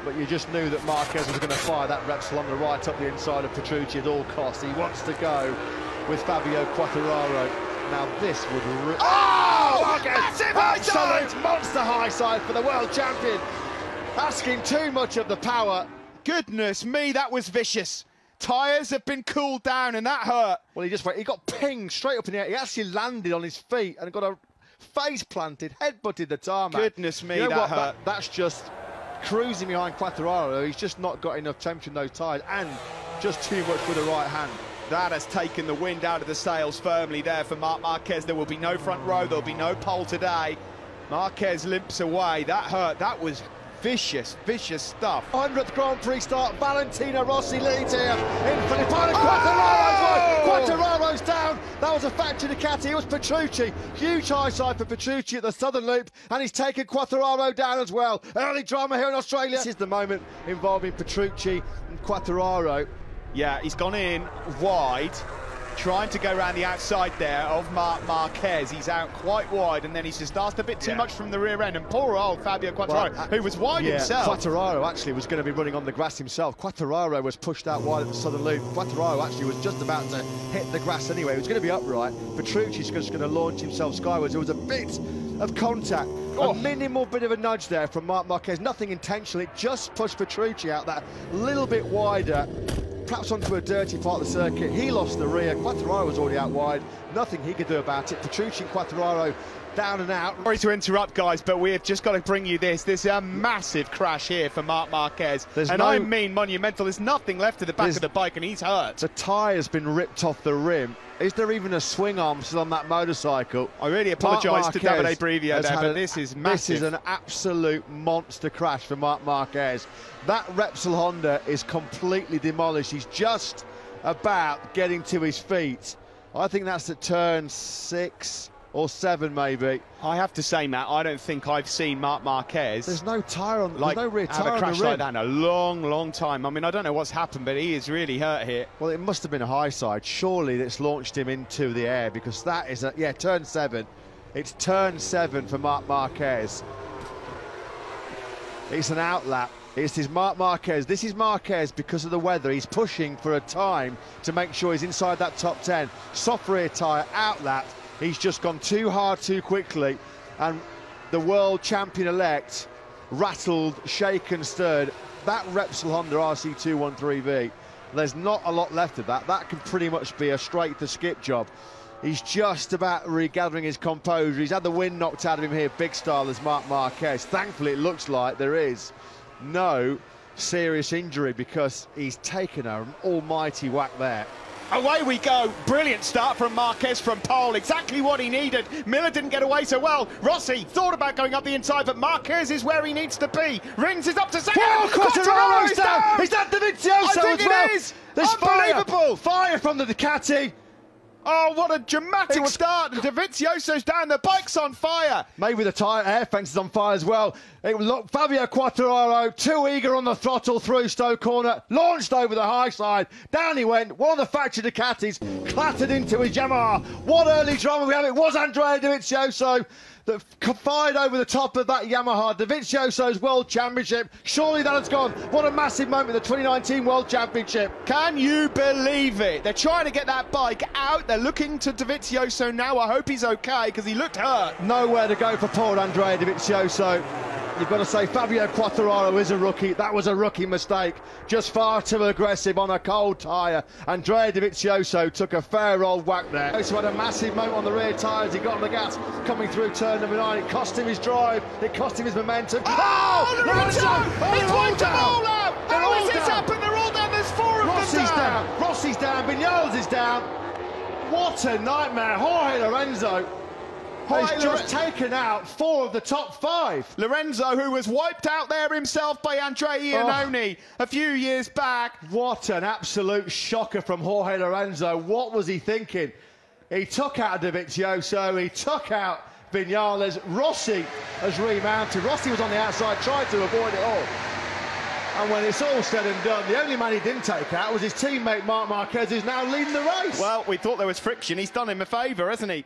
But you just knew that Marquez was going to fire that Repsol on the right up the inside of Petrucci at all costs. He wants to go with Fabio Quartararo. Now this would... Massive absolute monster high side for the world champion. Asking too much of the power. Goodness me, that was vicious. Tyres have been cooled down and that hurt. Well, he got pinged straight up in the air. He actually landed on his feet and got a face planted, head-butted the tarmac. Goodness me, you know that what? hurt. That's just cruising behind Quartararo. He's just not got enough temperature in those tyres and just too much with the right hand. That has taken the wind out of the sails firmly there for Marc Marquez. There will be no front row, there'll be no pole today. Marquez limps away. That hurt. That was vicious, vicious stuff. 100th Grand Prix start. Valentino Rossi leads here in Filipino. Quartararo's down. That was a factory Ducati. It was Petrucci. Huge high side for Petrucci at the southern loop, and he's taken Quartararo down as well. Early drama here in Australia. This is the moment involving Petrucci and Quartararo. Yeah, he's gone in wide, trying to go around the outside there of Marc Marquez. He's out quite wide, and then he's just asked a bit too much from the rear end. And poor old Fabio Quartararo, who was wide himself. Quartararo actually was going to be running on the grass himself. Quartararo was pushed out wide at the southern loop. Quartararo actually was just about to hit the grass anyway. He was going to be upright. Petrucci's just going to launch himself skywards. There was a bit of contact, a minimal bit of a nudge there from Marc Marquez. Nothing intentional. It just pushed Petrucci out that little bit wider, perhaps onto a dirty part of the circuit. He lost the rear. Quartararo was already out wide. Nothing he could do about it. Petrucci and Quartararo down and out. Sorry to interrupt, guys, but we have just got to bring you this. There's a massive crash here for Marc Marquez. I mean monumental. There's nothing left at the back of the bike, and he's hurt. The tyre's been ripped off the rim. Is there even a swing arm still on that motorcycle? I really apologise to Davide Brivio there, but this is massive. This is an absolute monster crash for Marc Marquez. That Repsol Honda is completely demolished. He's just about getting to his feet. I think that's at turn 6 or 7, maybe. I have to say, Matt, I don't think I've seen Marc Marquez. There's no tyre on, there's no rear tyre on the rim. Have a crash like that in a long, long time. I mean, I don't know what's happened, but he is really hurt here. Well, it must have been a high side. Surely that's launched him into the air, because that is turn 7. It's turn 7 for Marc Marquez. It's an outlap. It's his Marc Marquez. This is Marquez because of the weather. He's pushing for a time to make sure he's inside that top 10. Soft rear tyre, outlap. He's just gone too hard too quickly, and the world champion-elect rattled, shaken, stirred. That Repsol Honda RC213V, there's not a lot left of that. That can pretty much be a straight-to-skip job. He's just about regathering his composure. He's had the wind knocked out of him here, big style as Marc Marquez. Thankfully, it looks like there is no serious injury, because he's taken an almighty whack there. Away we go. Brilliant start from Marquez from pole. Exactly what he needed. Miller didn't get away so well. Rossi thought about going up the inside, but Marquez is where he needs to be. Rins is up to second. Whoa, Quartararo's down. He's done Dovizioso I think as well. It is. There's unbelievable. Fire from the Ducati. Oh, what a dramatic start. Dovizioso's down, the bike's on fire. Maybe the tyre air fence is on fire as well. Look, Fabio Quartararo, too eager on the throttle through Stowe Corner, launched over the high side, down he went. One of the factory Ducatis clattered into his Yamaha. What early drama we have. It was Andrea Dovizioso that fired over the top of that Yamaha. Dovizioso's World Championship. Surely that has gone. What a massive moment, the 2019 World Championship. Can you believe it? They're trying to get that bike out. They're looking to Dovizioso now. I hope he's okay, because he looked hurt. Nowhere to go for poor Andrea Dovizioso. You've got to say Fabio Quartararo is a rookie. That was a rookie mistake. Just far too aggressive on a cold tyre. Andrea Dovizioso took a fair old whack there. He had a massive moment on the rear tyres. He got on the gas coming through turn number 9. It cost him his drive. It cost him his momentum. Oh, Lorenzo! He's wiped them all out! How has this happened? They're all down. There's 4 of them down. Rossi's down. Vignales is down. What a nightmare. Jorge Lorenzo has just taken out 4 of the top 5. Lorenzo, who was wiped out there himself by Andrea Iannone a few years back. What an absolute shocker from Jorge Lorenzo. What was he thinking? He took out Dovizioso, he took out Vignales. Rossi has remounted. Rossi was on the outside, tried to avoid it all. And when it's all said and done, the only man he didn't take out was his teammate Marc Marquez, who's now leading the race. Well, we thought there was friction. He's done him a favour, hasn't he?